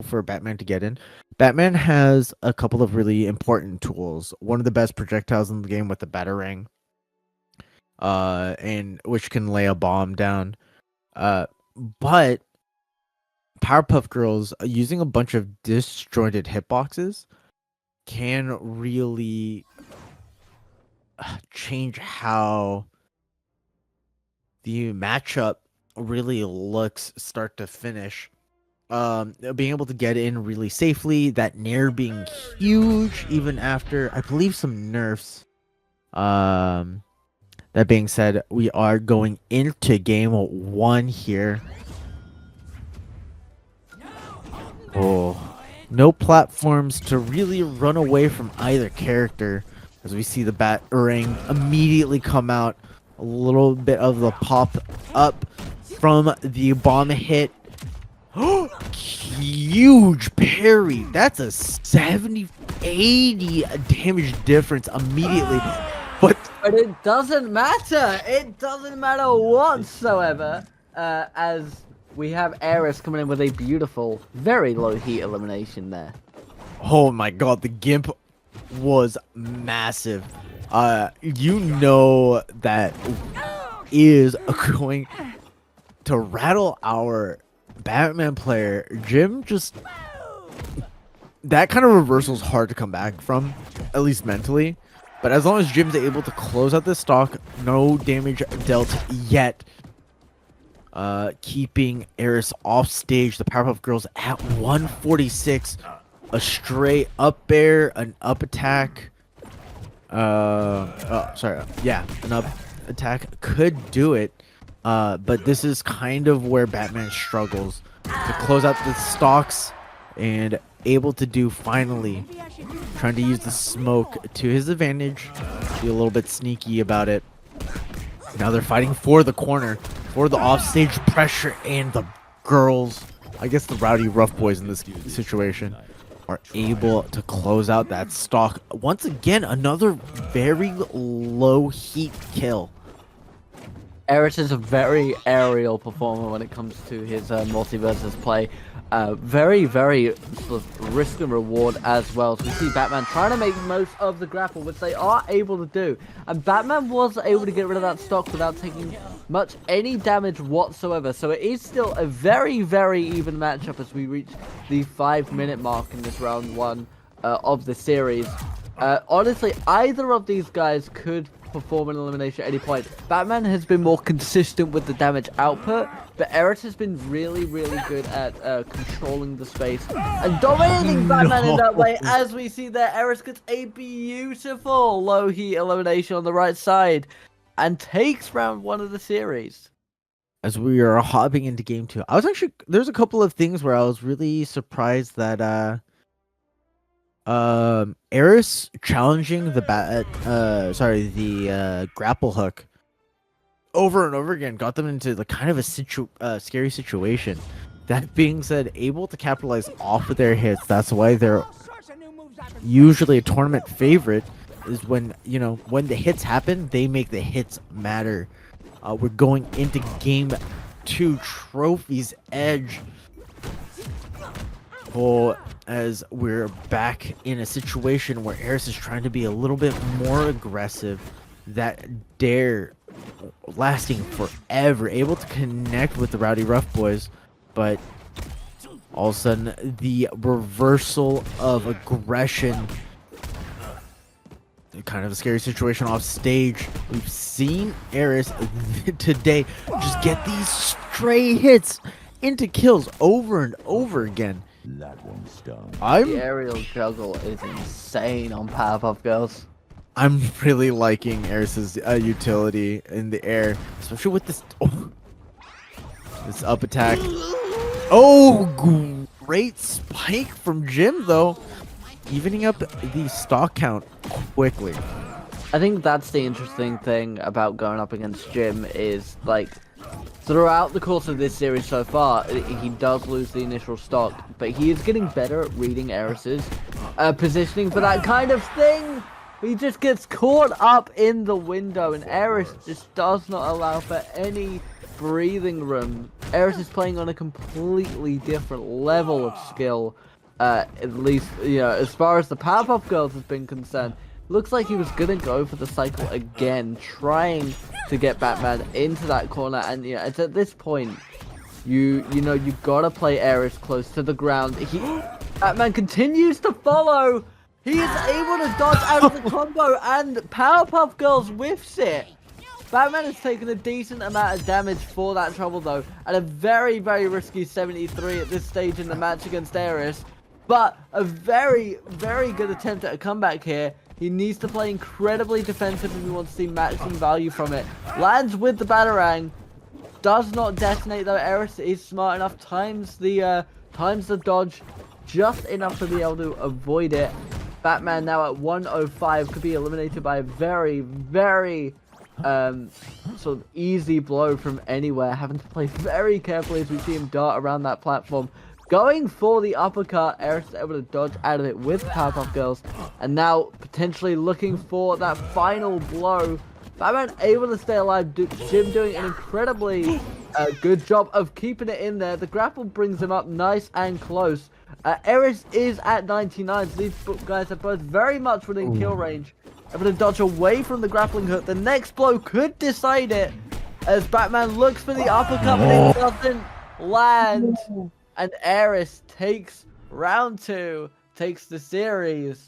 for Batman to get in. Batman has a couple of really important tools. One of the best projectiles in the game with the Batarang, and which can lay a bomb down. But Powerpuff Girls using a bunch of disjointed hitboxes can really change how the matchup really looks start to finish. Being able to get in really safely, that nair being huge even after I believe some nerfs. That being said, we are going into game 1 here. Oh, no platforms to really run away from either character, as we see the Batarang immediately come out. A little bit of the pop up from the bomb hit. Huge parry. That's a 70-80 damage difference immediately. But it doesn't matter. It doesn't matter whatsoever. As we have Aeris coming in with a beautiful, very low heat elimination there. Oh my god, the Gimp was massive. You know that is going to rattle our Batman player. Jim just... That kind of reversal is hard to come back from, at least mentally. But as long as Jim's able to close out this stock, no damage dealt yet. Keeping Aeris off stage. The Powerpuff Girls at 146. A straight up air, an up attack. Yeah, an up attack could do it. But this is kind of where Batman struggles to close out the stocks, and able to do finally trying to use the smoke to his advantage, be a little bit sneaky about it. Now they're fighting for the corner, for the offstage pressure, and the girls, I guess the Rowdy Rough Boys in this situation, are able to close out that stock. Once again, another very low heat kill. Aeris is a very aerial performer when it comes to his Multiversus play. Very, very sort of risk and reward as well. So we see Batman trying to make most of the grapple, which they are able to do. And Batman was able to get rid of that stock without taking any damage whatsoever. So it is still a very, very even matchup as we reach the 5-minute mark in this round 1 of the series. Honestly, either of these guys could perform an elimination at any point. Batman has been more consistent with the damage output, but Aeris has been really, really good at controlling the space and dominating Batman in that way. As we see there, Aeris gets a beautiful low heat elimination on the right side and takes round 1 of the series. As we are hopping into game 2, there's a couple of things where I was really surprised that Aeris challenging the grapple hook over and over again got them into the kind of a scary situation. That being said, able to capitalize off of their hits. That's why they're usually a tournament favorite, is when, you know, when the hits happen, they make the hits matter. We're going into game 2, Trophy's Edge. Oh, as we're back in a situation where Aeris is trying to be a little bit more aggressive. That dare lasting forever, able to connect with the Rowdy Rough Boys, but all of a sudden the reversal of aggression. Kind of a scary situation off stage. We've seen Aeris today just get these stray hits into kills over and over again. That one's done. The aerial juggle is insane on Powerpuff Girls. I'm really liking Aeris's utility in the air, especially with this this up attack. Oh, great spike from Jim though, evening up the stock count quickly. I think that's the interesting thing about going up against Jim is, like, throughout the course of this series so far, he does lose the initial stock, but he is getting better at reading Aeris's positioning for that kind of thing. He just gets caught up in the window, and Aeris just does not allow for any breathing room. Aeris is playing on a completely different level of skill. At least, as far as the Powerpuff Girls has been concerned. Looks like he was gonna go for the cycle again, trying to get Batman into that corner. And it's at this point, you gotta play Aeris close to the ground. Batman continues to follow. He is able to dodge out of the combo, and Powerpuff Girls whiffs it. Batman has taken a decent amount of damage for that trouble though, at a very, very risky 73 at this stage in the match against Aeris. But a very, very good attempt at a comeback here. He needs to play incredibly defensive if he wants to see maximum value from it. Lands with the Batarang. Does not detonate though. Aeris is smart enough. Times the dodge just enough to be able to avoid it. Batman now at 105 could be eliminated by a very, very sort of easy blow from anywhere. Having to play very carefully as we see him dart around that platform. Going for the uppercut, Aeris is able to dodge out of it with Powerpuff Girls. And now potentially looking for that final blow. Batman able to stay alive. Jim doing an incredibly good job of keeping it in there. The grapple brings him up nice and close. Aeris is at 99, so these guys are both very much within kill range. Able to dodge away from the grappling hook. The next blow could decide it as Batman looks for the uppercut, but it doesn't land. And Aeris takes round 2, takes the series.